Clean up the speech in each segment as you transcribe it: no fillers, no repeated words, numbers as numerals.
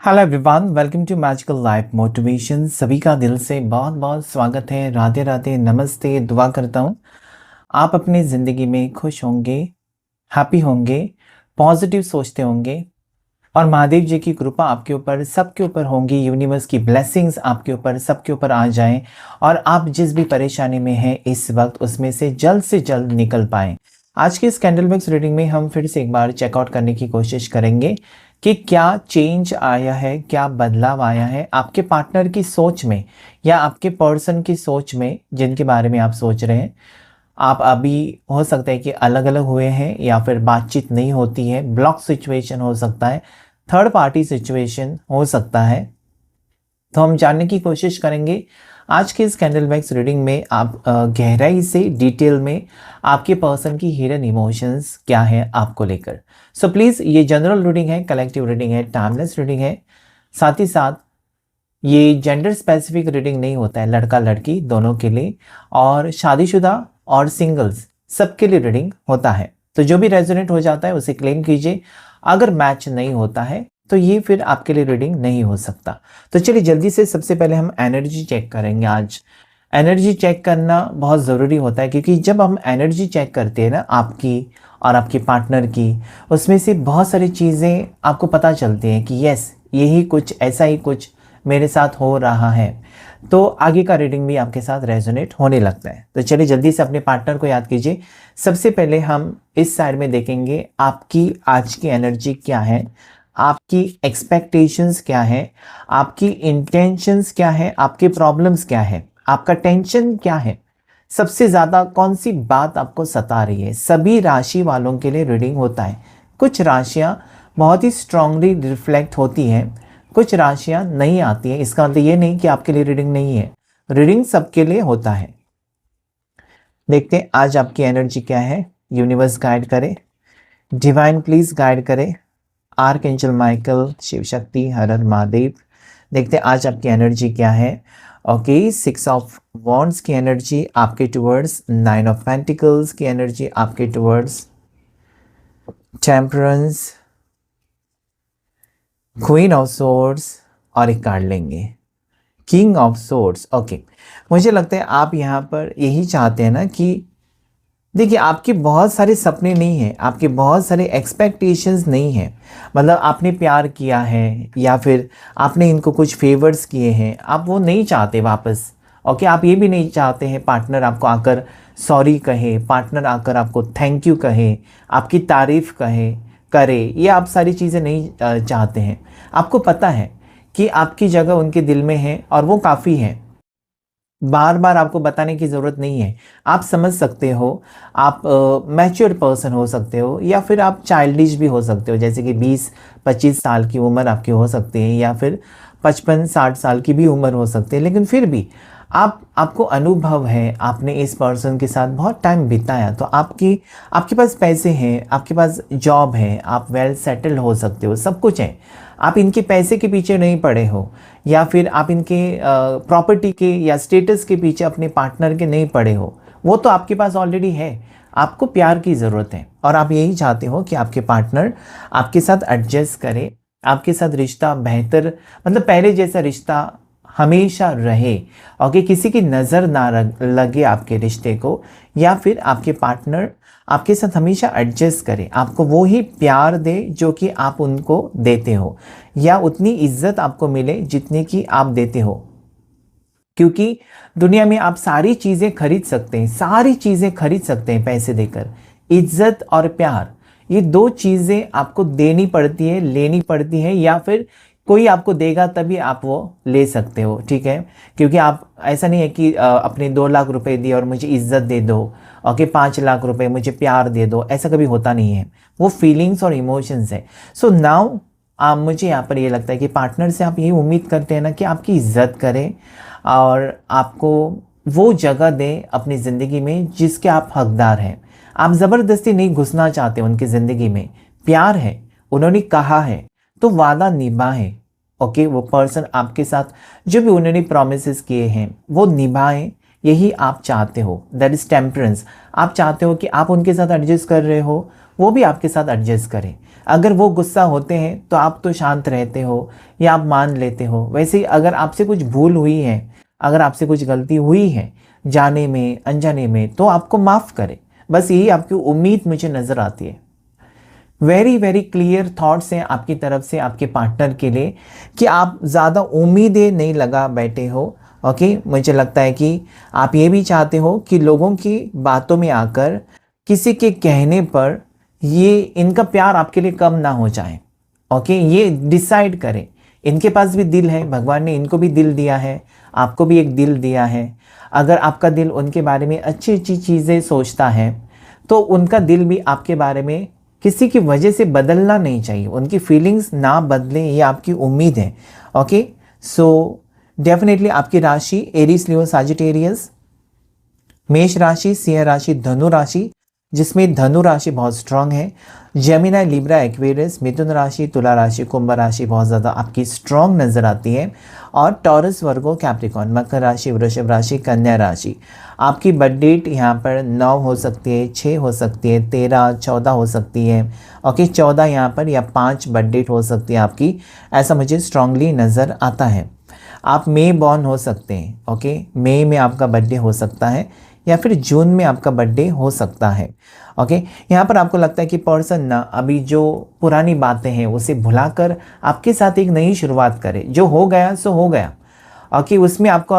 Hello everyone, welcome to magical life motivation. सभी का दिल से बहुत बहुत स्वागत है। राधे राधे, नमस्ते। दुआ करता हूँ आप अपनी ज़िंदगी में खुश होंगे, हैप्पी होंगे, पॉजिटिव सोचते होंगे और महादेव जी की कृपा आपके ऊपर सबके ऊपर होंगी। यूनिवर्स की ब्लेसिंग्स आपके ऊपर सबके ऊपर आ जाएं और आप जिस भी परेशानी में हैं इस वक्त उसमें से जल्द निकल पाएं। आज के इस कैंडल बॉक्स रीडिंग में हम फिर से एक बार चेकआउट करने की कोशिश करेंगे कि क्या चेंज आया है, क्या बदलाव आया है आपके पार्टनर की सोच में या आपके पर्सन की सोच में जिनके बारे में आप सोच रहे हैं। आप अभी हो सकता है कि अलग अलग हुए हैं या फिर बातचीत नहीं होती है, ब्लॉक सिचुएशन हो सकता है, थर्ड पार्टी सिचुएशन हो सकता है। तो हम जानने की कोशिश करेंगे आज के इस कैंडल बॉक्स रीडिंग में आप गहराई से डिटेल में आपके पर्सन की हिडन इमोशंस क्या है आपको लेकर। सो प्लीज़, ये जनरल रीडिंग है, कलेक्टिव रीडिंग है, टाइमलेस रीडिंग है। साथ ही साथ ये जेंडर स्पेसिफिक रीडिंग नहीं होता है, लड़का लड़की दोनों के लिए और शादीशुदा और सिंगल्स सबके लिए रीडिंग होता है। तो जो भी रेजोनेट हो जाता है उसे क्लेम कीजिए। अगर मैच नहीं होता है तो ये फिर आपके लिए रीडिंग नहीं हो सकता। तो चलिए जल्दी से सबसे पहले हम एनर्जी चेक करेंगे। आज एनर्जी चेक करना बहुत ज़रूरी होता है क्योंकि जब हम एनर्जी चेक करते हैं ना आपकी और आपके पार्टनर की, उसमें से बहुत सारी चीज़ें आपको पता चलती हैं कि यस, यही कुछ ऐसा ही कुछ मेरे साथ हो रहा है। तो आगे का रीडिंग भी आपके साथ रेजोनेट होने लगता है। तो चलिए जल्दी से अपने पार्टनर को याद कीजिए। सबसे पहले हम इस साइड में देखेंगे आपकी आज की एनर्जी क्या है, आपकी एक्सपेक्टेशंस क्या है, आपकी इंटेंशंस क्या है, आपके प्रॉब्लम्स क्या है, आपका टेंशन क्या है, सबसे ज़्यादा कौन सी बात आपको सता रही है। सभी राशि वालों के लिए रीडिंग होता है। कुछ राशियाँ बहुत ही स्ट्रांगली रिफ्लेक्ट होती हैं, कुछ राशियाँ नहीं आती हैं। इसका मतलब ये नहीं कि आपके लिए रीडिंग नहीं है, रीडिंग सबके लिए होता है। देखते हैं आज आपकी एनर्जी क्या है। यूनिवर्स गाइड करे, डिवाइन प्लीज गाइड करे। आर्कएंजल माइकल, शिव शक्ति, हर हर महादेव। देखते हैं आज आपकी एनर्जी क्या है। ओके, 6 ऑफ वॉन्ड्स की एनर्जी आपके टुवर्ड्स, 9 ऑफ पेंटिकल्स की एनर्जी आपके towards, temperance, queen of swords और एक कार्ड लेंगे, किंग ऑफ सोर्ड्स। ओके, मुझे लगता है आप यहाँ पर यही चाहते हैं ना कि देखिए आपके बहुत सारे सपने नहीं हैं, आपके बहुत सारे एक्सपेक्टेशंस नहीं हैं। मतलब आपने प्यार किया है या फिर आपने इनको कुछ फेवर्स किए हैं, आप वो नहीं चाहते वापस। ओके, आप ये भी नहीं चाहते हैं पार्टनर आपको आकर सॉरी कहे, पार्टनर आकर आपको थैंक यू कहे, आपकी तारीफ़ करे, ये आप सारी चीज़ें नहीं चाहते हैं। आपको पता है कि आपकी जगह उनके दिल में है और वो काफ़ी है। बार बार आपको बताने की ज़रूरत नहीं है, आप समझ सकते हो। आप मैच्योर पर्सन हो सकते हो या फिर आप चाइल्डिश भी हो सकते हो, जैसे कि 20-25 साल की उम्र आपकी हो सकती है या फिर 55-60 साल की भी उम्र हो सकती है। लेकिन फिर भी आपको अनुभव है, आपने इस पर्सन के साथ बहुत टाइम बिताया, तो आपके पास पैसे हैं, आपके पास जॉब है, आप वेल सेटल्ड हो सकते हो, सब कुछ है। आप इनके पैसे के पीछे नहीं पड़े हो या फिर आप इनके प्रॉपर्टी के या स्टेटस के पीछे अपने पार्टनर के नहीं पड़े हो। वो तो आपके पास ऑलरेडी है। आपको प्यार की ज़रूरत है और आप यही चाहते हो कि आपके पार्टनर आपके साथ एडजस्ट करे, आपके साथ रिश्ता बेहतर, मतलब पहले जैसा रिश्ता हमेशा रहे। ओके, किसी की नज़र ना लगे आपके रिश्ते को, या फिर आपके पार्टनर आपके साथ हमेशा एडजस्ट करे, आपको वो ही प्यार दे जो कि आप उनको देते हो, या उतनी इज्जत आपको मिले जितनी कि आप देते हो। क्योंकि दुनिया में आप सारी चीज़ें खरीद सकते हैं, सारी चीज़ें खरीद सकते हैं पैसे देकर। इज्जत और प्यार, ये दो चीज़ें आपको देनी पड़ती है, लेनी पड़ती है, या फिर कोई आपको देगा तभी आप वो ले सकते हो। ठीक है, क्योंकि आप ऐसा नहीं है कि अपने 2 लाख रुपए दिए और मुझे इज्जत दे दो, ओके 5 लाख रुपए मुझे प्यार दे दो, ऐसा कभी होता नहीं है। वो फीलिंग्स और इमोशंस है। सो नाउ मुझे यहाँ पर ये लगता है कि पार्टनर से आप यही उम्मीद करते हैं ना कि आपकी इज्जत करें और आपको वो जगह दें अपनी ज़िंदगी में जिसके आप हकदार हैं। आप ज़बरदस्ती नहीं घुसना चाहते उनकी ज़िंदगी में। प्यार है, उन्होंने कहा है तो वादा निभाएं। ओके, वो पर्सन आपके साथ जो भी उन्होंने प्रोमिसेस किए हैं वो निभाएं, यही आप चाहते हो। That is temperance. आप चाहते हो कि आप उनके साथ एडजस्ट कर रहे हो, वो भी आपके साथ एडजस्ट करें। अगर वो गुस्सा होते हैं तो आप तो शांत रहते हो या आप मान लेते हो। वैसे ही अगर आपसे कुछ भूल हुई है, अगर आपसे कुछ गलती हुई है जाने में अनजाने में, तो आपको माफ़ करें। बस यही आपकी उम्मीद मुझे नज़र आती है। वेरी वेरी क्लियर थॉट्स हैं आपकी तरफ से आपके पार्टनर के लिए कि आप ज़्यादा उम्मीदें नहीं लगा बैठे हो। ओके, मुझे लगता है कि आप ये भी चाहते हो कि लोगों की बातों में आकर, किसी के कहने पर ये इनका प्यार आपके लिए कम ना हो जाए। ओके, ये डिसाइड करें। इनके पास भी दिल है, भगवान ने इनको भी दिल दिया है, आपको भी एक दिल दिया है। अगर आपका दिल उनके बारे में अच्छी अच्छी चीज़ें सोचता है तो उनका दिल भी आपके बारे में किसी की वजह से बदलना नहीं चाहिए। उनकी फीलिंग्स ना बदलें, ये आपकी उम्मीद है। ओके, सो डेफिनेटली आपकी राशि एरीज, लियो, साजिटेरियस, मेष राशि, सिंह राशि, धनु राशि, जिसमें धनु राशि बहुत स्ट्रांग है, जेमिनी, लिब्रा, एक्वेरियस, मिथुन राशि, तुला राशि, कुंभ राशि बहुत ज़्यादा आपकी स्ट्रांग नज़र आती है, और टॉरस, वर्गो, कैप्रिकॉर्न, मकर राशि, वृषभ राशि, कन्या राशि। आपकी बर्थ डेट यहाँ पर 9 हो सकती है, 6 हो सकती है, 13, 14 हो सकती है। ओके, 14 यहाँ पर या 5 बर्थ डेट हो सकती है आपकी, ऐसा मुझे स्ट्रांगली नज़र आता है। आप मई बॉर्न हो सकते हैं। ओके, मई में आपका बर्थडे हो सकता है या फिर जून में आपका बर्थडे हो सकता है। ओके, यहाँ पर आपको लगता है कि पर्सन ना अभी जो पुरानी बातें हैं उसे भुलाकर आपके साथ एक नई शुरुआत करे। जो हो गया सो हो गया। ओके, उसमें आपको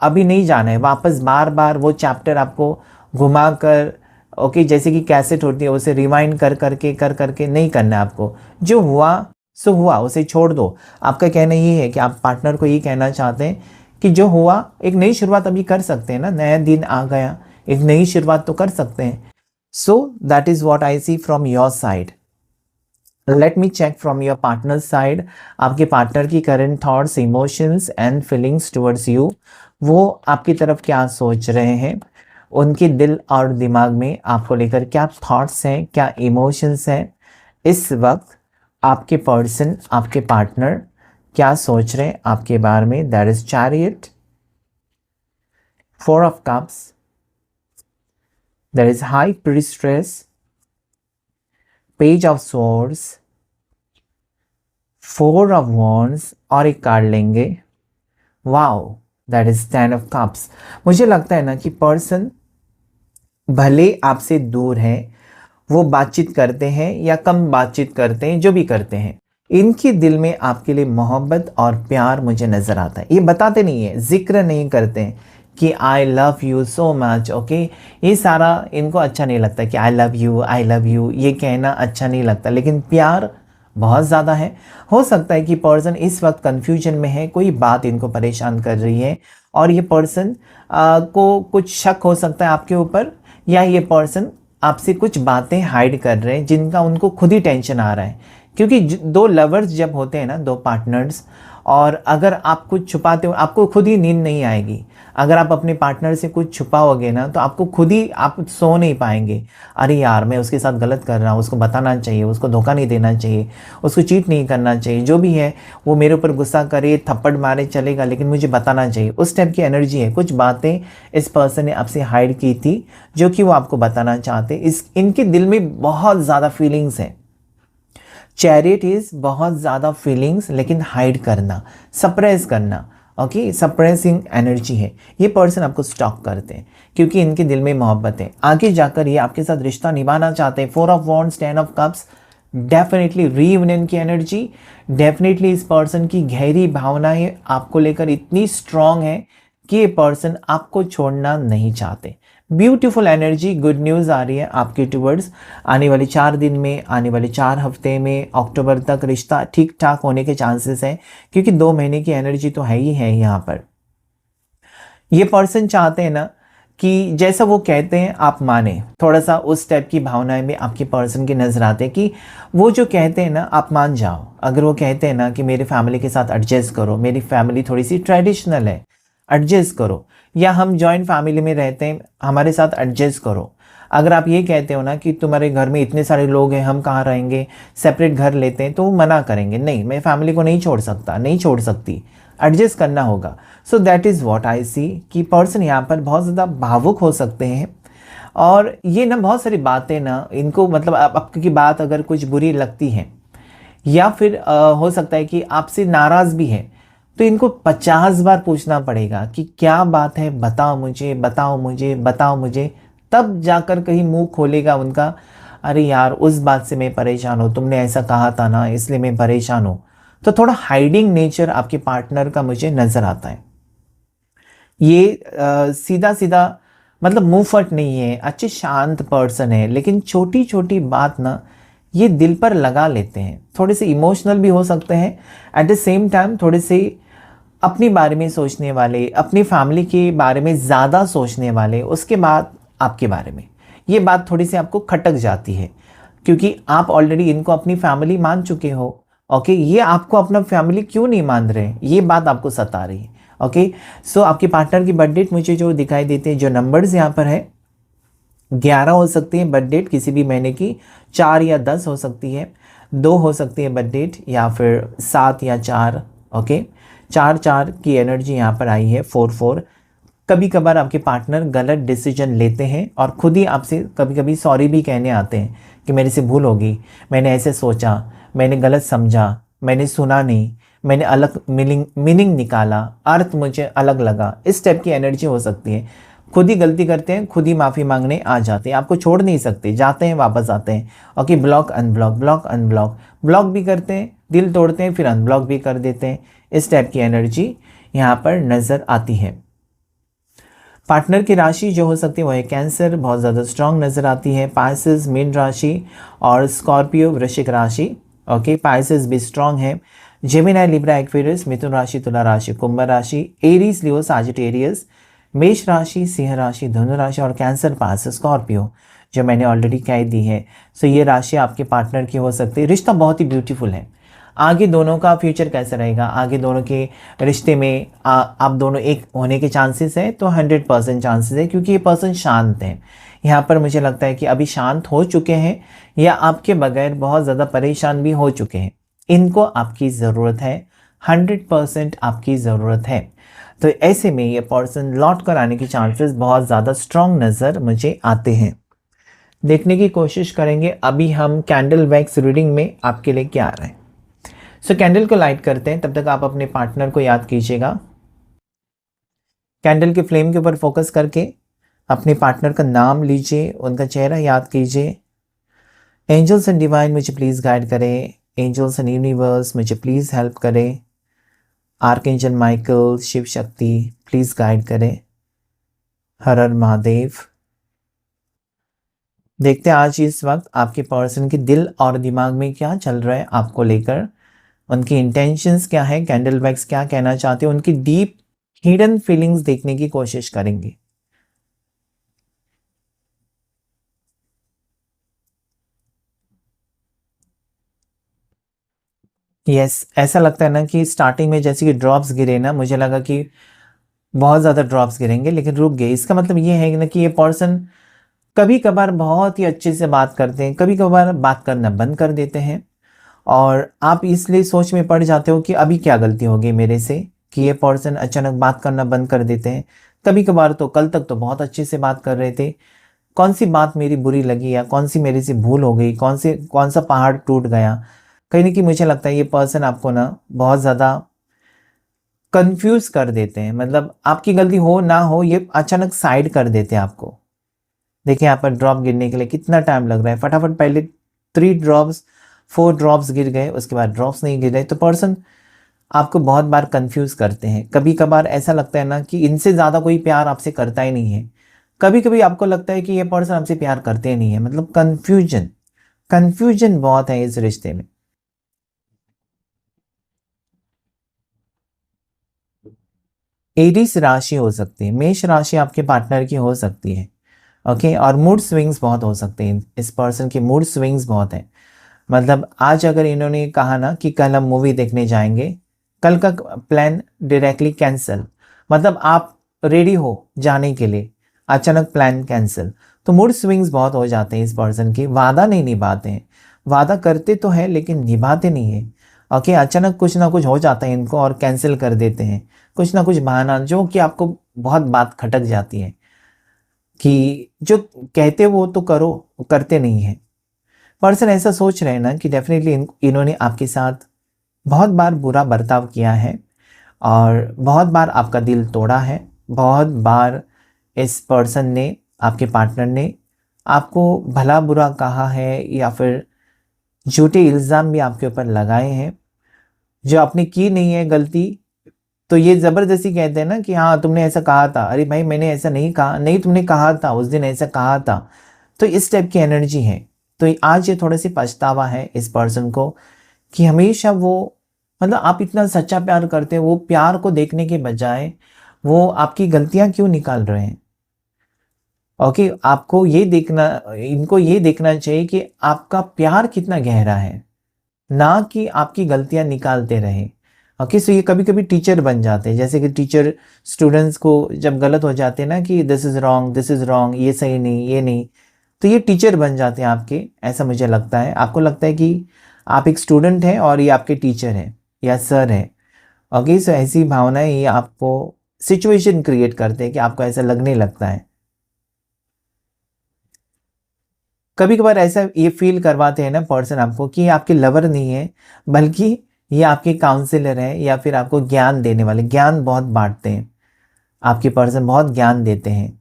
अभी नहीं जाना है वापस बार बार वो चैप्टर आपको घुमा कर, ओके, जैसे कि कैसेट होती है उसे रिवाइंड कर करके नहीं करना है आपको। जो हुआ सो हुआ, उसे छोड़ दो। आपका कहना ये है कि आप पार्टनर को ये कहना चाहते हैं कि जो हुआ एक नई शुरुआत अभी कर सकते हैं ना, नया दिन आ गया, एक नई शुरुआत तो कर सकते हैं। So that is what I see from your side. Let me check from your partner side. आपके पार्टनर की current thoughts, emotions and feelings towards you, वो आपकी तरफ क्या सोच रहे हैं, उनके दिल और दिमाग में आपको लेकर क्या थॉट्स हैं, क्या इमोशंस हैं इस वक्त। आपके पर्सन, आपके पार्टनर क्या सोच रहे हैं आपके बारे में। That is chariot, 4 of cups, there is high priestess, page of swords, 4 of wands, और एक कार्ड लेंगे, wow, that is 10 of cups. मुझे लगता है ना कि पर्सन भले आपसे दूर है, वो बातचीत करते हैं या कम बातचीत करते हैं, जो भी करते हैं, इनके दिल में आपके लिए मोहब्बत और प्यार मुझे नज़र आता है। ये बताते नहीं है, जिक्र नहीं करते हैं कि I love you so much. Okay, ये सारा इनको अच्छा नहीं लगता कि आई लव यू, ये कहना अच्छा नहीं लगता, लेकिन प्यार बहुत ज़्यादा है। हो सकता है कि पर्सन इस वक्त कन्फ्यूजन में है, कोई बात इनको परेशान कर रही है, और ये पर्सन को कुछ शक हो सकता है आपके ऊपर, या ये पर्सन आपसे कुछ बातें हाइड कर रहे हैं जिनका उनको खुद ही टेंशन आ रहा है। क्योंकि दो लवर्स जब होते हैं ना, 2 पार्टनर्स, और अगर आप कुछ छुपाते हो आपको खुद ही नींद नहीं आएगी। अगर आप अपने पार्टनर से कुछ छुपाओगे ना तो आपको खुद ही आप सो नहीं पाएंगे। अरे यार, मैं उसके साथ गलत कर रहा हूँ, उसको बताना चाहिए, उसको धोखा नहीं देना चाहिए, उसको चीट नहीं करना चाहिए, जो भी है वो मेरे ऊपर गुस्सा करे, थप्पड़ मारे चलेगा, लेकिन मुझे बताना चाहिए। उस टाइप की एनर्जी है। कुछ बातें इस पर्सन ने आपसे हाइड की थी जो कि वो आपको बताना चाहते। इनके दिल में बहुत ज़्यादा फीलिंग्स हैं। चैरिट इज बहुत ज़्यादा फीलिंग्स, लेकिन हाइड करना, सप्रेस करना। ओके, सप्रेसिंग एनर्जी है। ये पर्सन आपको स्टॉक करते हैं क्योंकि इनके दिल में मोहब्बत है। आगे जाकर ये आपके साथ रिश्ता निभाना चाहते हैं। 4 of wands, 10 of cups, definitely reunion की एनर्जी। डेफिनेटली इस पर्सन की गहरी भावनाएं आपको लेकर इतनी स्ट्रांग है कि ये पर्सन आपको छोड़ना नहीं चाहते। ब्यूटीफुल एनर्जी, गुड न्यूज़ आ रही है आपके टुवर्ड्स। आने वाले 4 दिन में, आने वाले 4 हफ्ते में, अक्टूबर तक रिश्ता ठीक ठाक होने के चांसेस हैं, क्योंकि 2 महीने की एनर्जी तो है ही है यहाँ पर। ये पर्सन चाहते हैं ना कि जैसा वो कहते हैं आप माने। थोड़ा सा उस टाइप की भावनाएं में आपके पर्सन की नजर आते हैं कि वो जो कहते हैं ना आप मान जाओ। अगर वो कहते हैं ना कि मेरी फैमिली के साथ एडजस्ट करो, मेरी फैमिली थोड़ी सी ट्रेडिशनल है, एडजस्ट करो, या हम जॉइंट फैमिली में रहते हैं, हमारे साथ एडजस्ट करो। अगर आप ये कहते हो ना कि तुम्हारे घर में इतने सारे लोग हैं, हम कहाँ रहेंगे, सेपरेट घर लेते हैं, तो वो मना करेंगे, नहीं मैं फैमिली को नहीं छोड़ सकता, नहीं छोड़ सकती, एडजस्ट करना होगा। So that is what I see कि पर्सन यहाँ पर बहुत ज़्यादा भावुक हो सकते हैं और ये ना बहुत सारी बातें ना इनको मतलब आपकी बात अगर कुछ बुरी लगती है या फिर हो सकता है कि आपसे नाराज़ भी है, तो इनको 50 बार पूछना पड़ेगा कि क्या बात है, बताओ मुझे, बताओ मुझे, बताओ मुझे। तब जाकर कहीं मुंह खोलेगा उनका, अरे यार उस बात से मैं परेशान हूँ, तुमने ऐसा कहा था ना इसलिए मैं परेशान हूँ। तो थोड़ा हाइडिंग नेचर आपके पार्टनर का मुझे नज़र आता है। ये सीधा सीधा मतलब मुंह फट नहीं है, अच्छे शांत पर्सन है, लेकिन छोटी छोटी बात ना ये दिल पर लगा लेते हैं। थोड़े से इमोशनल भी हो सकते हैं, एट द सेम टाइम थोड़े से अपने बारे में सोचने वाले, अपनी फैमिली के बारे में ज़्यादा सोचने वाले, उसके बाद आपके बारे में ये बात थोड़ी सी आपको खटक जाती है, क्योंकि आप ऑलरेडी इनको अपनी फैमिली मान चुके हो। ओके, ये आपको अपना फैमिली क्यों नहीं मान रहे, ये बात आपको सता रही है। ओके, सो आपके पार्टनर की बर्थ डेट मुझे जो दिखाई देते हैं, जो नंबर्स यहाँ पर है, 11 हो सकती है बर्थ डेट किसी भी महीने की, 4 या 10 हो सकती है, 2 हो सकती है बर्थ डेट, या फिर 7 या 4। ओके, 4 की एनर्जी यहाँ पर आई है, 4। कभी कभार आपके पार्टनर गलत डिसीजन लेते हैं और खुद ही आपसे कभी कभी सॉरी भी कहने आते हैं कि मेरे से भूल हो गई, मैंने ऐसे सोचा, मैंने गलत समझा, मैंने सुना नहीं, मैंने अलग मीनिंग निकाला, अर्थ मुझे अलग लगा। इस टाइप की एनर्जी हो सकती है। खुद ही गलती करते हैं, खुद ही माफ़ी मांगने आ जाते हैं, आपको छोड़ नहीं सकते, जाते हैं वापस आते हैं। Okay, block unblock, block unblock, block भी करते हैं, दिल तोड़ते हैं, फिर अनब्लॉक भी कर देते हैं। इस टाइप की एनर्जी यहाँ पर नज़र आती है। पार्टनर की राशि जो हो सकती है वो है कैंसर, बहुत ज़्यादा स्ट्रांग नज़र आती है। पाइसेस मीन राशि और स्कॉर्पियो वृश्चिक राशि। ओके, पाइसेस भी स्ट्रांग है। जेमिनी, लिब्रा, एक्वेरियस, मिथुन राशि, तुला राशि, कुंभ राशि, एरीज, लियो, साजिटेरियस, मेष राशि, सिंह राशि, धनु राशि और कैंसर, पास, स्कॉर्पियो, जो मैंने ऑलरेडी कह दी है। सो ये राशि आपके पार्टनर की हो सकती है। रिश्ता बहुत ही ब्यूटीफुल है। आगे दोनों का फ्यूचर कैसा रहेगा, आगे दोनों के रिश्ते में आप दोनों एक होने के चांसेस है, तो 100% चांसेस है, क्योंकि ये पर्सन शांत है। यहाँ पर मुझे लगता है कि अभी शांत हो चुके हैं या आपके बगैर बहुत ज़्यादा परेशान भी हो चुके हैं। इनको आपकी ज़रूरत है, 100% आपकी ज़रूरत है। तो ऐसे में ये पर्सन लौट कर आने की चांसेस बहुत ज़्यादा स्ट्रॉन्ग नज़र मुझे आते हैं। देखने की कोशिश करेंगे अभी हम कैंडल वैक्स रीडिंग में आपके लिए क्या आ रहा है। सो कैंडल को लाइट करते हैं, तब तक आप अपने पार्टनर को याद कीजिएगा। कैंडल के फ्लेम के ऊपर फोकस करके अपने पार्टनर का नाम लीजिए, उनका चेहरा याद कीजिए। एंजल्स एंड डिवाइन मुझे प्लीज़ गाइड करें, एंजल्स एंड यूनिवर्स मुझे प्लीज़ हेल्प करें, archangel Michael, Shiv Shakti please guide करें। हर हर महादेव। देखते हैं आज इस वक्त आपके पर्सन के दिल और दिमाग में क्या चल रहा है आपको लेकर, उनकी इंटेंशंस क्या है, कैंडल वैक्स क्या कहना चाहते हैं, उनकी डीप हिडन फीलिंग्स देखने की कोशिश करेंगे। यस, ऐसा लगता है ना कि स्टार्टिंग में जैसे कि ड्रॉप्स गिरे ना, मुझे लगा कि बहुत ज़्यादा ड्रॉप्स गिरेंगे, लेकिन रुक गए। इसका मतलब ये है ना कि ये पर्सन कभी कभार बहुत ही अच्छे से बात करते हैं, कभी कभार बात करना बंद कर देते हैं, और आप इसलिए सोच में पड़ जाते हो कि अभी क्या गलती होगी मेरे से कि ये पर्सन अचानक बात करना बंद कर देते हैं। कभी कभार तो कल तक तो बहुत अच्छे से बात कर रहे थे, कौन सी बात मेरी बुरी लगी या कौन सी मेरे से भूल हो गई, कौन सा पहाड़ टूट गया। कहीं ना कहीं मुझे लगता है ये पर्सन आपको ना बहुत ज़्यादा कंफ्यूज कर देते हैं, मतलब आपकी गलती हो ना हो ये अचानक साइड कर देते हैं आपको। देखिए यहाँ पर ड्रॉप गिरने के लिए कितना टाइम लग रहा है, फटाफट पहले 3 ड्रॉप्स 4 ड्रॉप्स गिर गए, उसके बाद ड्रॉप्स नहीं गिर रहे। तो पर्सन आपको बहुत बार कंफ्यूज करते हैं। कभी कभार ऐसा लगता है ना कि इनसे ज़्यादा कोई प्यार आपसे करता ही नहीं है। कभी कभी आपको लगता है कि ये पर्सन आपसे प्यार करते ही नहीं है, मतलब कंफ्यूजन कंफ्यूजन बहुत है इस रिश्ते में। एरीस राशि हो सकती है, मेष राशि आपके पार्टनर की हो सकती है। ओके, और मूड स्विंग्स बहुत हो सकते हैं, इस पर्सन की मूड स्विंग्स बहुत है। मतलब आज अगर इन्होंने कहा ना कि कल हम मूवी देखने जाएंगे, कल का प्लान डायरेक्टली कैंसिल, मतलब आप रेडी हो जाने के लिए, अचानक प्लान कैंसिल। तो मूड स्विंग्स बहुत हो जाते हैं इस पर्सन की, वादा नहीं निभाते हैं, वादा करते तो है लेकिन निभाते नहीं है। ओके, अचानक कुछ ना कुछ हो जाता है इनको और कैंसिल कर देते हैं, कुछ ना कुछ बहाना जो कि आपको बहुत बात खटक जाती है। कि जो कहते वो तो करो, करते नहीं है। पर्सन ऐसा सोच रहे हैं ना कि डेफिनेटली इन्होंने आपके साथ बहुत बार बुरा बर्ताव किया है और बहुत बार आपका दिल तोड़ा है। बहुत बार इस पर्सन ने, आपके पार्टनर ने आपको भला बुरा कहा है या फिर झूठे इल्ज़ाम भी आपके ऊपर लगाए हैं जो आपने की नहीं है गलती। तो ये ज़बरदस्ती कहते हैं ना कि हाँ तुमने ऐसा कहा था, अरे भाई मैंने ऐसा नहीं कहा, नहीं तुमने कहा था उस दिन ऐसा कहा था। तो इस टाइप की एनर्जी है। तो आज ये थोड़ा सी पछतावा है इस पर्सन को कि हमेशा वो, मतलब आप इतना सच्चा प्यार करते हैं, वो प्यार को देखने के बजाय वो आपकी गलतियां क्यों निकाल रहे हैं। ओके, आपको ये देखना, इनको ये देखना चाहिए कि आपका प्यार कितना गहरा है, ना कि आपकी गलतियां निकालते रहे। ओके, सो ये कभी कभी टीचर बन जाते हैं, जैसे कि टीचर स्टूडेंट्स को जब गलत हो जाते हैं ना कि this is wrong, this is wrong, ये सही नहीं, ये नहीं, तो ये टीचर बन जाते हैं आपके। ऐसा मुझे लगता है, आपको लगता है कि आप एक स्टूडेंट हैं और ये आपके टीचर हैं या सर हैं। ओके, सो ऐसी भावनाएं ये आपको सिचुएशन क्रिएट करते हैं कि आपको ऐसा लगने लगता है। कभी कभार ऐसा ये फील करवाते हैं ना पर्सन आपको कि ये आपके लवर नहीं है, बल्कि ये आपके काउंसलर हैं या फिर आपको ज्ञान देने वाले, ज्ञान बहुत बांटते हैं। आपके पर्सन बहुत ज्ञान देते हैं।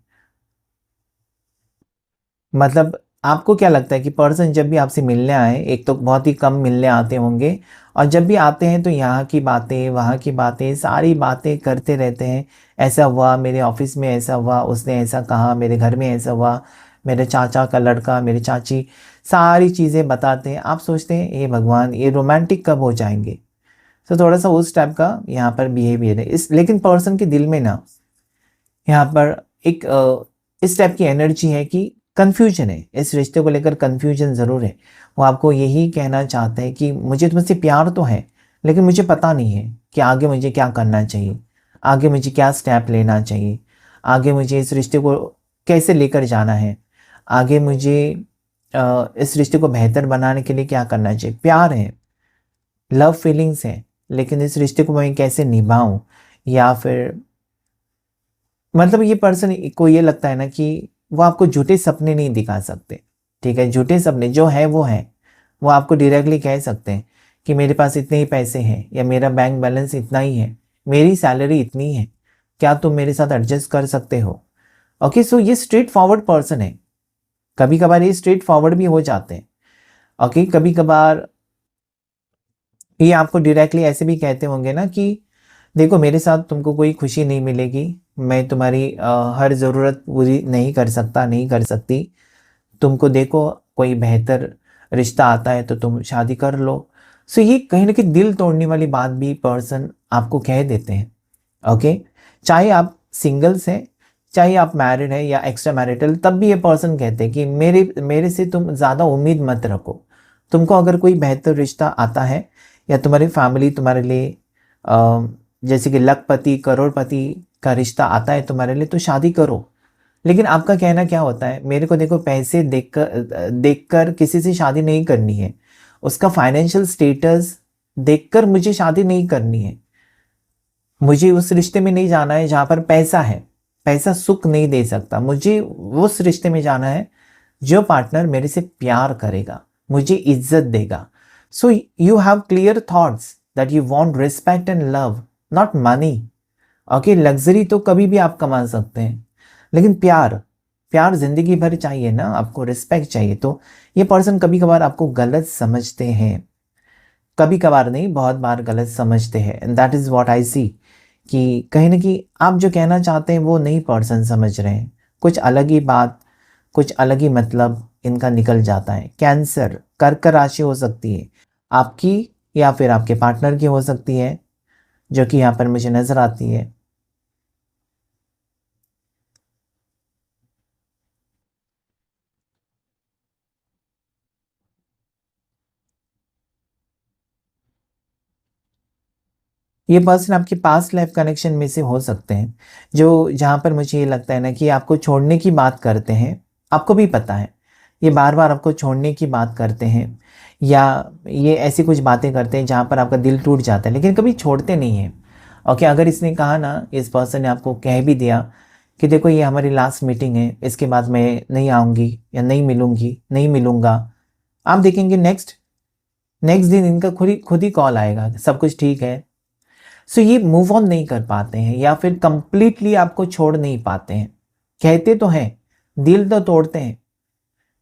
मतलब आपको क्या लगता है कि पर्सन जब भी आपसे मिलने आए, एक तो बहुत ही कम मिलने आते होंगे, और जब भी आते हैं तो यहाँ की बातें वहाँ की बातें सारी बातें करते रहते हैं। ऐसा हुआ मेरे ऑफिस में, ऐसा हुआ, उसने ऐसा कहा, मेरे घर में ऐसा हुआ, मेरे चाचा का लड़का, मेरी चाची, सारी चीज़ें बताते हैं। आप सोचते हैं ये भगवान, ये रोमांटिक कब हो जाएंगे। तो थोड़ा सा उस टाइप का यहाँ पर बिहेवियर है इस, लेकिन पर्सन के दिल में ना यहाँ पर एक इस टाइप की एनर्जी है कि कन्फ्यूजन है, इस रिश्ते को लेकर कन्फ्यूजन ज़रूर है। वो आपको यही कहना चाहते हैं कि मुझे तुमसे प्यार तो है, लेकिन मुझे पता नहीं है कि आगे मुझे क्या करना चाहिए, आगे मुझे क्या स्टेप लेना चाहिए, आगे मुझे इस रिश्ते को कैसे लेकर जाना है, आगे मुझे इस रिश्ते को बेहतर बनाने के लिए क्या करना चाहिए। प्यार है, लव फीलिंग्स है, लेकिन इस रिश्ते को मैं कैसे निभाऊं, या फिर मतलब ये पर्सन को ये लगता है ना कि वो आपको झूठे सपने नहीं दिखा सकते। ठीक है, झूठे सपने जो है वो है, वो आपको डायरेक्टली कह सकते हैं कि मेरे पास इतने ही पैसे हैं, या मेरा बैंक बैलेंस इतना ही है, मेरी सैलरी इतनी है, क्या तुम मेरे साथ एडजस्ट कर सकते हो। ओके, सो ये स्ट्रेट फॉरवर्ड पर्सन है। कभी कभार ये स्ट्रेट फॉरवर्ड भी हो जाते हैं। ओके, कभी कभार ये आपको डायरेक्टली ऐसे भी कहते होंगे ना कि देखो मेरे साथ तुमको कोई खुशी नहीं मिलेगी, मैं तुम्हारी हर ज़रूरत पूरी नहीं कर सकता, नहीं कर सकती। तुमको देखो कोई बेहतर रिश्ता आता है तो तुम शादी कर लो। सो ये कहीं ना कहीं दिल तोड़ने वाली बात भी पर्सन आपको कह देते हैं। ओके, चाहे आप सिंगल्स हैं, चाहे आप मैरिड हैं या एक्स्ट्रा मैरिटल, तब भी ये पर्सन कहते हैं कि मेरे मेरे से तुम ज़्यादा उम्मीद मत रखो। तुमको अगर कोई बेहतर रिश्ता आता है या तुम्हारी फैमिली तुम्हारे लिए जैसे कि लखपति करोड़पति का रिश्ता आता है तुम्हारे लिए, तो शादी करो। लेकिन आपका कहना क्या होता है, मेरे को देखो पैसे देखकर किसी से शादी नहीं करनी है, उसका फाइनेंशियल स्टेटस देखकर मुझे शादी नहीं करनी है, मुझे उस रिश्ते में नहीं जाना है जहाँ पर पैसा है। पैसा सुख नहीं दे सकता, मुझे उस रिश्ते में जाना है जो पार्टनर मेरे से प्यार करेगा, मुझे इज्जत देगा। So you have clear thoughts that you want respect and love, not money. Okay, luxury तो कभी भी आप कमा सकते हैं, लेकिन प्यार, प्यार जिंदगी भर चाहिए ना, आपको रिस्पेक्ट चाहिए। तो ये पर्सन कभी कभार आपको गलत समझते हैं, कभी कभार नहीं बहुत बार गलत समझते हैं। And that is what I see कि कहीं ना कहीं आप जो कहना चाहते हैं वो नहीं पर्सन समझ रहे हैं, कुछ अलग ही बात, कुछ अलग ही मतलब इनका निकल जाता है। कैंसर, कर्क राशि हो सकती है आपकी या फिर आपके पार्टनर की हो सकती है, जो कि यहाँ पर मुझे नज़र आती है। ये पर्सन आपके पास्ट लाइफ कनेक्शन में से हो सकते हैं, जो जहाँ पर मुझे ये लगता है ना कि आपको छोड़ने की बात करते हैं। आपको भी पता है ये बार बार आपको छोड़ने की बात करते हैं, या ये ऐसी कुछ बातें करते हैं जहाँ पर आपका दिल टूट जाता है, लेकिन कभी छोड़ते नहीं हैं। ओके, अगर इसने कहा ना, इस पर्सन ने आपको कह भी दिया कि देखो ये हमारी लास्ट मीटिंग है, इसके बाद मैं नहीं आऊँगी या नहीं मिलूँगी, नहीं मिलूँगा। आप देखेंगे नेक्स्ट नेक्स्ट दिन इनका खुद ही कॉल आएगा, सब कुछ ठीक है। सो ये मूव ऑन नहीं कर पाते हैं या फिर कंप्लीटली आपको छोड़ नहीं पाते हैं। कहते तो हैं, दिल तो तोड़ते हैं,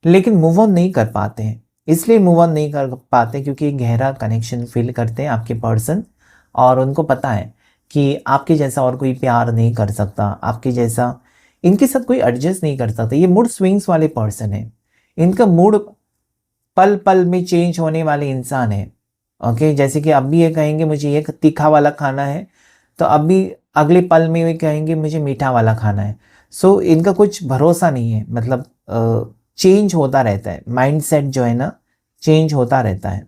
लेकिन मूव ऑन नहीं कर पाते हैं। इसलिए मूव ऑन नहीं कर पाते क्योंकि एक गहरा कनेक्शन फील करते हैं आपके पर्सन, और उनको पता है कि आपके जैसा और कोई प्यार नहीं कर सकता, आपके जैसा इनके साथ कोई एडजस्ट नहीं कर सकता। ये मूड स्विंग्स वाले पर्सन है, इनका मूड पल पल में चेंज होने वाले इंसान है। ओके, जैसे कि अभी ये कहेंगे मुझे ये तीखा वाला खाना है, तो अभी अगले पल में ये कहेंगे मुझे मीठा वाला खाना है। सो इनका कुछ भरोसा नहीं है, मतलब चेंज होता रहता है, माइंडसेट जो है ना चेंज होता रहता है।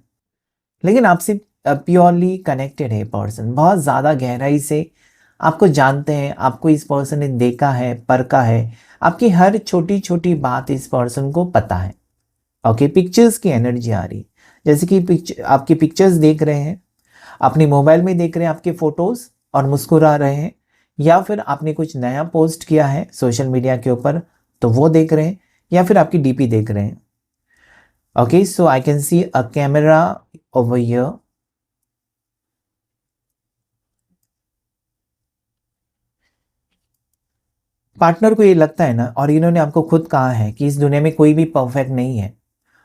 लेकिन आपसे प्योरली कनेक्टेड है पर्सन, बहुत ज़्यादा गहराई से आपको जानते हैं, आपको इस पर्सन ने देखा है, परखा है, आपकी हर छोटी छोटी बात इस पर्सन को पता है। ओके, पिक्चर्स की एनर्जी आ रही, जैसे कि आपकी पिक्चर्स देख रहे हैं, अपने मोबाइल में देख रहे हैं आपके फोटोज़ और मुस्कुरा रहे हैं, या फिर आपने कुछ नया पोस्ट किया है सोशल मीडिया के ऊपर तो वो देख रहे हैं, या फिर आपकी डीपी देख रहे हैं। Okay, so I can see a camera over here. Partner को ये लगता है ना, और इन्होंने आपको खुद कहा है कि इस दुनिया में कोई भी परफेक्ट नहीं है।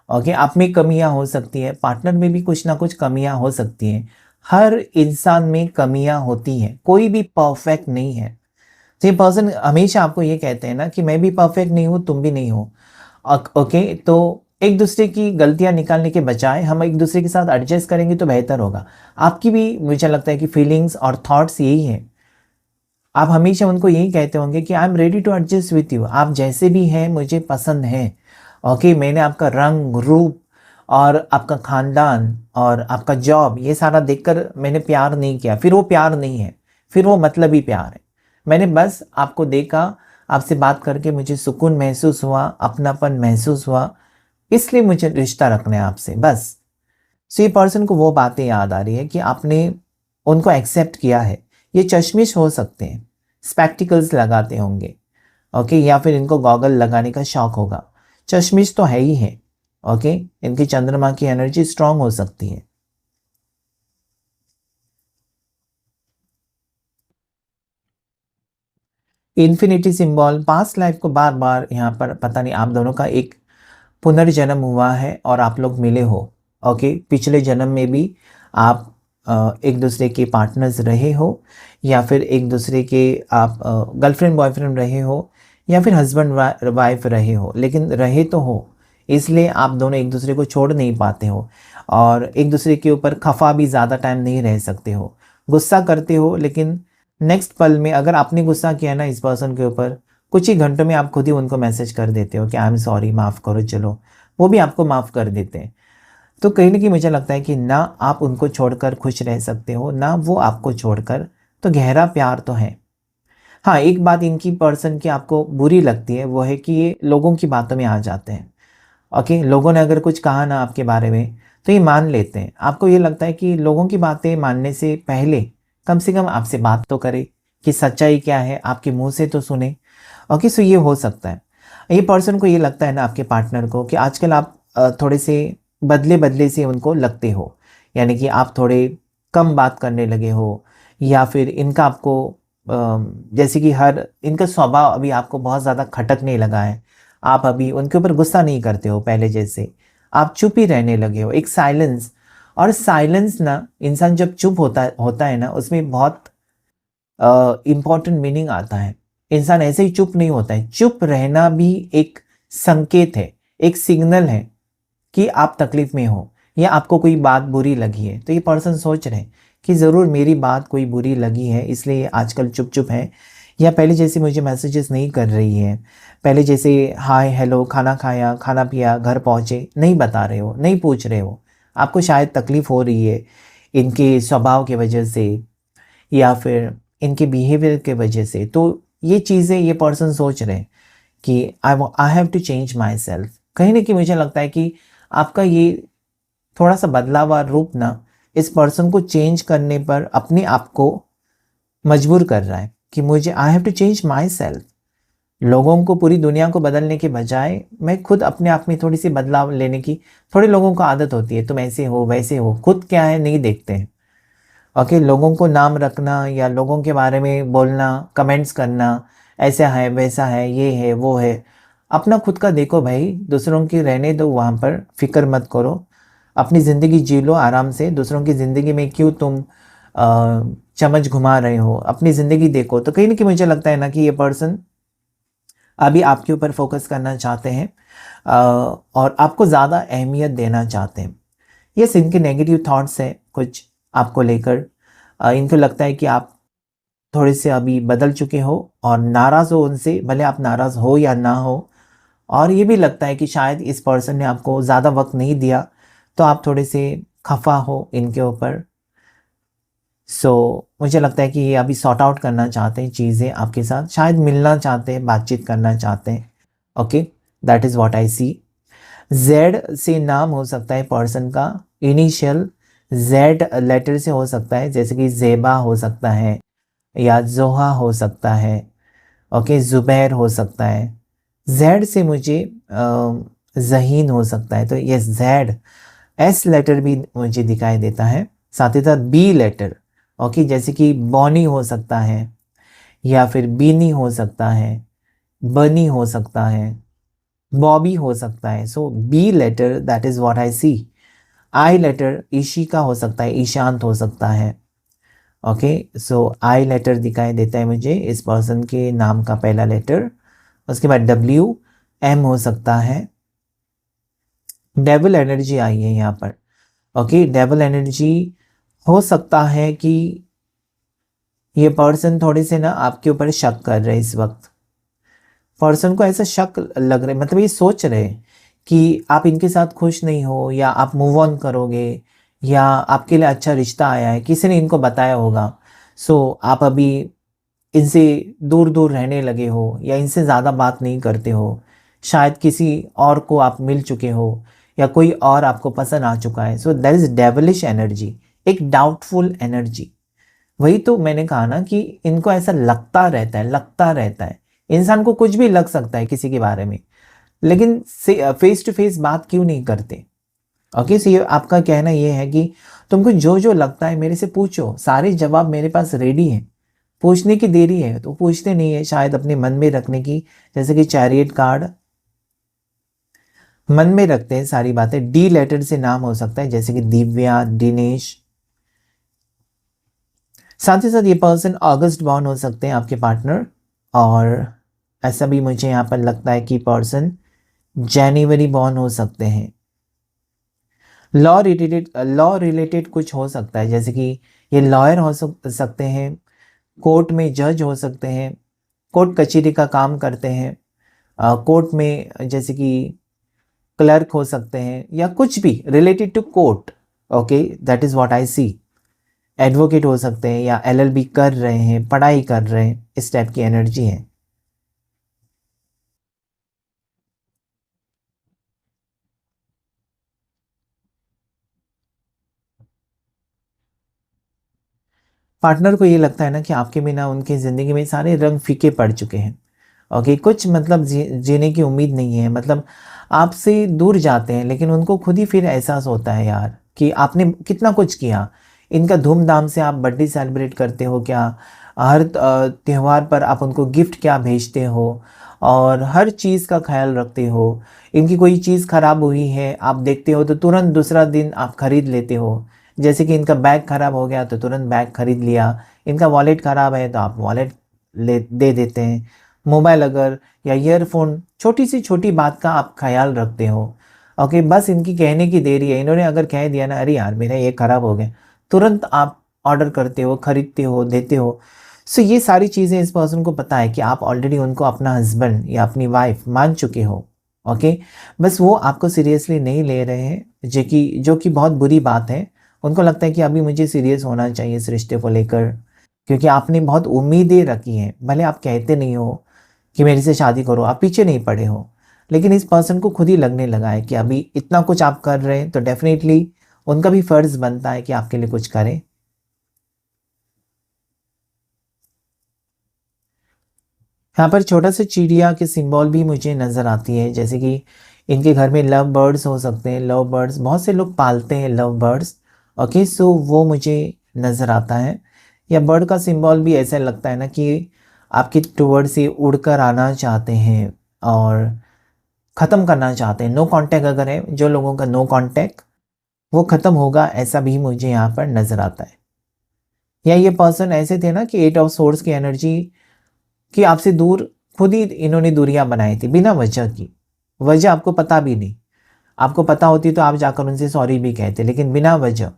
ओके, आप में कमियां हो सकती है, पार्टनर में भी कुछ ना कुछ कमियां हो सकती हैं। हर इंसान में कमियां होती हैं, कोई भी परफेक्ट नहीं है। तो ये पर्सन हमेशा आपको ये कहते हैं ना कि मैं भी परफेक्ट नहीं हूँ, तुम भी नहीं हो। ओके, तो एक दूसरे की गलतियां निकालने के बजाय हम एक दूसरे के साथ एडजस्ट करेंगे तो बेहतर होगा। आपकी भी मुझे लगता है कि फीलिंग्स और थॉट्स यही हैं। आप हमेशा उनको यही कहते होंगे कि I am ready to adjust with you, आप जैसे भी हैं मुझे पसंद है। ओके, मैंने आपका रंग रूप और आपका खानदान और आपका जॉब ये सारा देखकर मैंने प्यार नहीं किया, फिर वो प्यार नहीं है, फिर वो मतलबी प्यार है। मैंने बस आपको देखा, आपसे बात करके मुझे सुकून महसूस हुआ, अपनापन महसूस हुआ, इसलिए मुझे रिश्ता रखना है आपसे बस। सो ये पर्सन को वो बातें याद आ रही है कि आपने उनको एक्सेप्ट किया है। ये चश्मिश हो सकते हैं, स्पेक्टिकल्स लगाते होंगे। ओके, या फिर इनको गॉगल लगाने का शौक होगा। चश्मिश तो है ही है। ओके, इनकी चंद्रमा की एनर्जी स्ट्रांग हो सकती है। इन्फिनिटी सिंबल, पास्ट लाइफ को बार बार यहाँ पर पता नहीं आप दोनों का एक पुनर्जन्म हुआ है और आप लोग मिले हो। ओके, पिछले जन्म में भी आप एक दूसरे के पार्टनर्स रहे हो, या फिर एक दूसरे के आप गर्लफ्रेंड बॉयफ्रेंड रहे हो, या फिर हस्बैंड वाइफ रहे हो, लेकिन रहे तो हो, इसलिए आप दोनों एक दूसरे को छोड़ नहीं पाते हो, और एक दूसरे के ऊपर खफा भी ज़्यादा टाइम नहीं रह सकते हो। गुस्सा करते हो, लेकिन नेक्स्ट पल में अगर आपने गुस्सा किया ना इस पर्सन के ऊपर, कुछ ही घंटों में आप खुद ही उनको मैसेज कर देते हो कि आई एम सॉरी, माफ़ करो, चलो वो भी आपको माफ़ कर देते हैं। तो कहीं ना कहीं मुझे लगता है कि ना आप उनको छोड़कर खुश रह सकते हो, ना वो आपको छोड़कर, तो गहरा प्यार तो है। हाँ, एक बात इनकी पर्सन की आपको बुरी लगती है, वो है कि ये लोगों की बातों में आ जाते हैं। ओके, लोगों ने अगर कुछ कहा ना आपके बारे में तो ये मान लेते हैं। आपको ये लगता है कि लोगों की बातें मानने से पहले कम से कम आपसे बात तो करे कि सच्चाई क्या है, आपके मुंह से तो सुने। ओके, सो ये हो सकता है। ये पर्सन को ये लगता है ना आपके पार्टनर को कि आजकल आप थोड़े से बदले बदले से उनको लगते हो, यानी कि आप थोड़े कम बात करने लगे हो, या फिर इनका आपको जैसे कि हर इनका स्वभाव अभी आपको बहुत ज़्यादा खटकने लगा है। आप अभी उनके ऊपर गुस्सा नहीं करते हो पहले जैसे, आप चुप ही रहने लगे हो, एक साइलेंस। और साइलेंस ना, इंसान जब चुप होता है ना, उसमें बहुत इम्पॉर्टेंट मीनिंग आता है। इंसान ऐसे ही चुप नहीं होता है, चुप रहना भी एक संकेत है, एक सिग्नल है कि आप तकलीफ में हो, या आपको कोई बात बुरी लगी है। तो ये पर्सन सोच रहे हैं कि ज़रूर मेरी बात कोई बुरी लगी है, इसलिए आजकल चुप चुप है, या पहले जैसे मुझे मैसेजेस नहीं कर रही है, पहले जैसे हाय हेलो, खाना खाया, खाना पिया, घर पहुँचे, नहीं बता रहे हो, नहीं पूछ रहे हो। आपको शायद तकलीफ़ हो रही है इनके स्वभाव की वजह से, या फिर इनके बिहेवियर के वजह से। तो ये चीज़ें ये पर्सन सोच रहे हैं कि I have to change myself. कहीं ना कहीं मुझे लगता है कि आपका ये थोड़ा सा बदला हुआ रूप ना इस पर्सन को चेंज करने पर अपने आप को मजबूर कर रहा है कि मुझे I have to change myself. लोगों को, पूरी दुनिया को बदलने के बजाय मैं खुद अपने आप में थोड़ी सी बदलाव लेने की, थोड़े लोगों को आदत होती है, तुम ऐसे हो वैसे हो, खुद क्या है नहीं देखते हैं। ओके, लोगों को नाम रखना या लोगों के बारे में बोलना, कमेंट्स करना, ऐसा है वैसा है, ये है वो है, अपना खुद का देखो भाई, दूसरों की रहने दो, वहाँ पर फिक्र मत करो, अपनी ज़िंदगी जी लो आराम से। दूसरों की ज़िंदगी में क्यों तुम चम्मच घुमा रहे हो, अपनी ज़िंदगी देखो। तो कहीं ना कहीं मुझे लगता है ना कि ये पर्सन अभी आपके ऊपर फोकस करना चाहते हैं, और आपको ज़्यादा अहमियत देना चाहते हैं। यस, इनके नेगेटिव थॉट्स हैं कुछ आपको लेकर। इनको लगता है कि आप थोड़े से अभी बदल चुके हो और नाराज़ हो उनसे, भले आप नाराज़ हो या ना हो। और ये भी लगता है कि शायद इस पर्सन ने आपको ज़्यादा वक्त नहीं दिया, तो आप थोड़े से खफा हो इनके ऊपर। सो मुझे लगता है कि ये अभी सॉर्ट आउट करना चाहते हैं चीज़ें आपके साथ, शायद मिलना चाहते हैं, बातचीत करना चाहते हैं। Okay, that is what I see. Z से नाम हो सकता है पर्सन का, इनिशियल जेड लेटर से हो सकता है, जैसे कि जेबा हो सकता है या जोहा हो सकता है। ओके, जुबैर हो सकता है। जेड से मुझे जहीन हो सकता है, तो ये जेड। एस लेटर भी मुझे दिखाई देता है, साथ ही साथ बी लेटर। ओके, जैसे कि बॉनी हो सकता है या फिर बीनी हो सकता है, बनी हो सकता है, बॉबी हो सकता है। So B letter, that is what I see. I letter Ishika हो सकता है, ईशांत हो सकता है। ओके, सो आई लेटर दिखाई देता है मुझे इस पर्सन के नाम का पहला लेटर। उसके बाद डब्ल्यू, एम हो सकता है। डेविल एनर्जी आई है यहाँ पर। ओके, डेविल एनर्जी हो सकता है कि ये पर्सन थोड़े से ना आपके ऊपर शक कर रहे हैं इस वक्त। पर्सन को ऐसा शक लग रहा है, मतलब ये सोच रहे हैं कि आप इनके साथ खुश नहीं हो, या आप मूव ऑन करोगे, या आपके लिए अच्छा रिश्ता आया है, किसी ने इनको बताया होगा। सो आप अभी इनसे दूर दूर रहने लगे हो या इनसे ज़्यादा बात नहीं करते हो। शायद किसी और को आप मिल चुके हो या कोई और आपको पसंद आ चुका है। So there is devilish energy, एक डाउटफुल एनर्जी। वही तो मैंने कहा ना कि इनको ऐसा लगता रहता है, लगता रहता है। इंसान को कुछ भी लग सकता है किसी के बारे में, लेकिन फेस टू फेस बात क्यों नहीं करते। ओके, सो ये आपका कहना ये है कि तुमको जो जो लगता है मेरे से पूछो, सारे जवाब मेरे पास रेडी हैं, पूछने की देरी है। तो पूछते नहीं है, शायद अपने मन में रखने की, जैसे कि चैरियट कार्ड, मन में रखते हैं सारी बातें। डी लेटर से नाम हो सकता है, जैसे कि दिव्या, दिनेश। साथ ही साथ ये पर्सन अगस्त बॉर्न हो सकते हैं आपके पार्टनर, और ऐसा भी मुझे यहाँ पर लगता है कि पर्सन जनवरी बॉर्न हो सकते हैं। लॉ रिलेटेड कुछ हो सकता है, जैसे कि ये लॉयर हो सकते हैं, कोर्ट में जज हो सकते हैं, कोर्ट कचहरी का काम करते हैं, कोर्ट में जैसे कि क्लर्क हो सकते हैं, या कुछ भी related to court. Okay, that is what I see. Advocate हो सकते हैं या एलएलबी कर रहे हैं, पढ़ाई कर रहे हैं, इस टाइप की एनर्जी है। पार्टनर को ये लगता है ना कि आपके बिना उनकी ज़िंदगी में सारे रंग फीके पड़ चुके हैं। ओके, कुछ मतलब जीने की उम्मीद नहीं है, मतलब आपसे दूर जाते हैं, लेकिन उनको खुद ही फिर एहसास होता है यार कि आपने कितना कुछ किया। इनका धूमधाम से आप बर्थडे सेलिब्रेट करते हो क्या, हर त्यौहार पर आप उनको गिफ्ट क्या भेजते हो, और हर चीज़ का ख्याल रखते हो। इनकी कोई चीज़ ख़राब हुई है आप देखते हो तो तुरंत दूसरा दिन आप ख़रीद लेते हो। जैसे कि इनका बैग ख़राब हो गया तो तुरंत बैग ख़रीद लिया, इनका वॉलेट ख़राब है तो आप वॉलेट ले दे देते हैं, मोबाइल अगर या ईयरफोन, छोटी सी छोटी बात का आप ख्याल रखते हो। ओके, बस इनकी कहने की देरी है, इन्होंने अगर कह दिया ना, अरे यार मेरा ये ख़राब हो गया, तुरंत आप ऑर्डर करते हो, खरीदते हो, देते हो। सो ये सारी चीज़ें इस पर्सन को पता है कि आप ऑलरेडी उनको अपना हस्बैंड या अपनी वाइफ मान चुके हो। ओके, बस वो आपको सीरियसली नहीं ले रहे हैं, जो कि बहुत बुरी बात है। उनको लगता है कि अभी मुझे सीरियस होना चाहिए इस रिश्ते को लेकर, क्योंकि आपने बहुत उम्मीदें रखी हैं। भले आप कहते नहीं हो कि मेरे से शादी करो, आप पीछे नहीं पड़े हो, लेकिन इस पर्सन को खुद ही लगने लगा है कि अभी इतना कुछ आप कर रहे हैं तो डेफिनेटली उनका भी फ़र्ज़ बनता है कि आपके लिए कुछ करें। यहाँ पर छोटा सा चिड़िया के सिंबल भी मुझे नज़र आती है, जैसे कि इनके घर में लव बर्ड्स हो सकते हैं। लव बर्ड्स बहुत से लोग पालते हैं, लव बर्ड्स। ओके, सो वो मुझे नज़र आता है। या बर्ड का सिंबल भी ऐसा लगता है ना कि आपके टुवर्ड्स से उड़कर आना चाहते हैं और ख़त्म करना चाहते हैं। नो कांटेक्ट अगर है, जो लोगों का नो कांटेक्ट वो ख़त्म होगा, ऐसा भी मुझे यहाँ पर नज़र आता है। या ये पर्सन ऐसे थे ना कि 8 ऑफ सोर्स की एनर्जी कि आपसे दूर, खुद ही इन्होंने दूरियां बनाई थी बिना वजह की। वजह आपको पता भी नहीं, आपको पता होती तो आप जाकर उनसे सॉरी भी कहते, लेकिन बिना वजह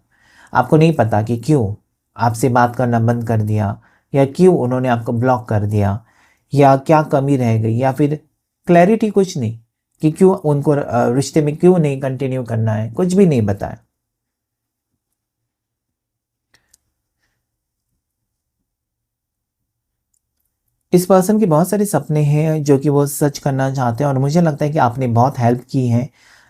आपको नहीं पता कि क्यों आपसे बात करना बंद कर दिया, या क्यों उन्होंने आपको ब्लॉक कर दिया, या क्या कमी रह गई, या फिर क्लैरिटी कुछ नहीं कि क्यों उनको रिश्ते में क्यों नहीं कंटिन्यू करना है, कुछ भी नहीं बताया। इस पर्सन के बहुत सारे सपने हैं जो कि वो सच करना चाहते हैं, और मुझे लगता है कि आपने बहुत हेल्प की है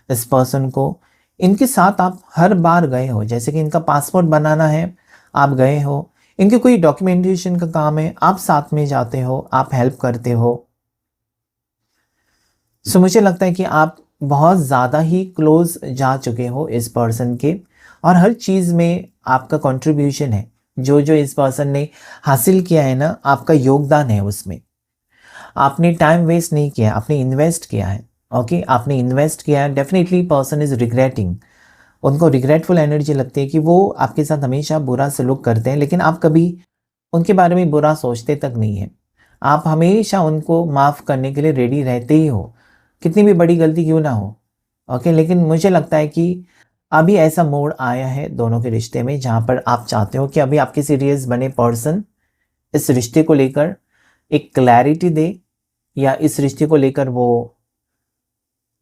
इस पर्सन को। इनके साथ आप हर बार गए हो, जैसे कि इनका पासपोर्ट बनाना है आप गए हो, इनके कोई डॉक्यूमेंटेशन का काम है आप साथ में जाते हो, आप हेल्प करते हो। सो मुझे लगता है कि आप बहुत ज़्यादा ही क्लोज जा चुके हो इस पर्सन के, और हर चीज़ में आपका कंट्रीब्यूशन है। जो जो इस पर्सन ने हासिल किया है ना, आपका योगदान है उसमें। आपने टाइम वेस्ट नहीं किया, आपने इन्वेस्ट किया है। ओके, आपने इन्वेस्ट किया है। डेफिनेटली पर्सन इज रिग्रेटिंग, उनको रिग्रेटफुल एनर्जी लगती है कि वो आपके साथ हमेशा बुरा सलूक करते हैं, लेकिन आप कभी उनके बारे में बुरा सोचते तक नहीं है। आप हमेशा उनको माफ़ करने के लिए रेडी रहते ही हो, कितनी भी बड़ी गलती क्यों ना हो। ओके, लेकिन मुझे लगता है कि अभी ऐसा मोड़ आया है दोनों के रिश्ते में जहाँ पर आप चाहते हो कि अभी आपके सीरियस बने पर्सन इस रिश्ते को लेकर एक क्लैरिटी दे, या इस रिश्ते को लेकर वो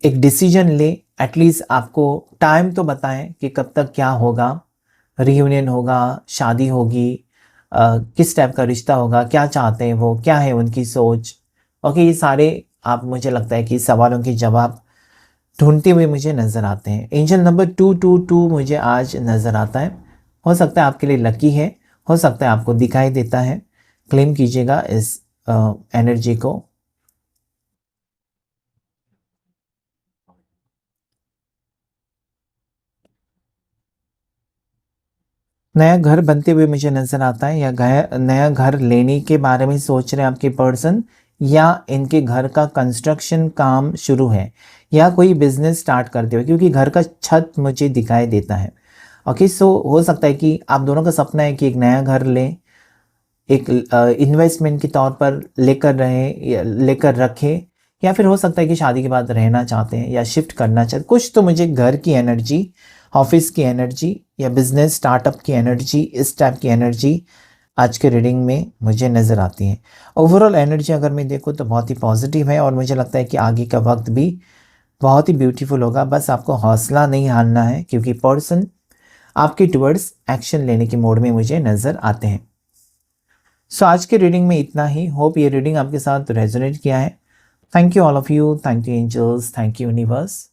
एक डिसीजन ले। एटलीस्ट आपको टाइम तो बताएं कि कब तक क्या होगा, रियूनियन होगा, शादी होगी, किस टाइप का रिश्ता होगा, क्या चाहते हैं वो, क्या है उनकी सोच। ओके, ये सारे आप, मुझे लगता है कि सवालों के जवाब ढूंढते हुए मुझे नज़र आते हैं। एंजल नंबर 222 मुझे आज नज़र आता है। हो सकता है आपके लिए लकी है, हो सकता है आपको दिखाई देता है। क्लेम कीजिएगा इस एनर्जी को। नया घर बनते हुए मुझे नज़र आता है, या नया घर लेने के बारे में सोच रहे हैं आपके पर्सन, या इनके घर का कंस्ट्रक्शन काम शुरू है, या कोई बिजनेस स्टार्ट करते हुए, क्योंकि घर का छत मुझे दिखाई देता है। ओके, सो हो सकता है कि आप दोनों का सपना है कि एक नया घर लें, एक इन्वेस्टमेंट के तौर पर लेकर रहें या लेकर रखें, या फिर हो सकता है कि शादी के बाद रहना चाहते हैं या शिफ्ट करना चाहते। कुछ तो मुझे घर की एनर्जी, ऑफिस की एनर्जी, या बिजनेस स्टार्टअप की एनर्जी, इस टाइप की एनर्जी आज के रीडिंग में मुझे नज़र आती है। ओवरऑल एनर्जी अगर मैं देखूँ तो बहुत ही पॉजिटिव है, और मुझे लगता है कि आगे का वक्त भी बहुत ही ब्यूटीफुल होगा। बस आपको हौसला नहीं हारना है, क्योंकि पर्सन आपके टुवर्ड्स एक्शन लेने के मोड में मुझे नज़र आते हैं। सो आज के रीडिंग में इतना ही। होप ये रीडिंग आपके साथ रेजोनेट किया है। Thank you all of you, thank you angels, thank you universe.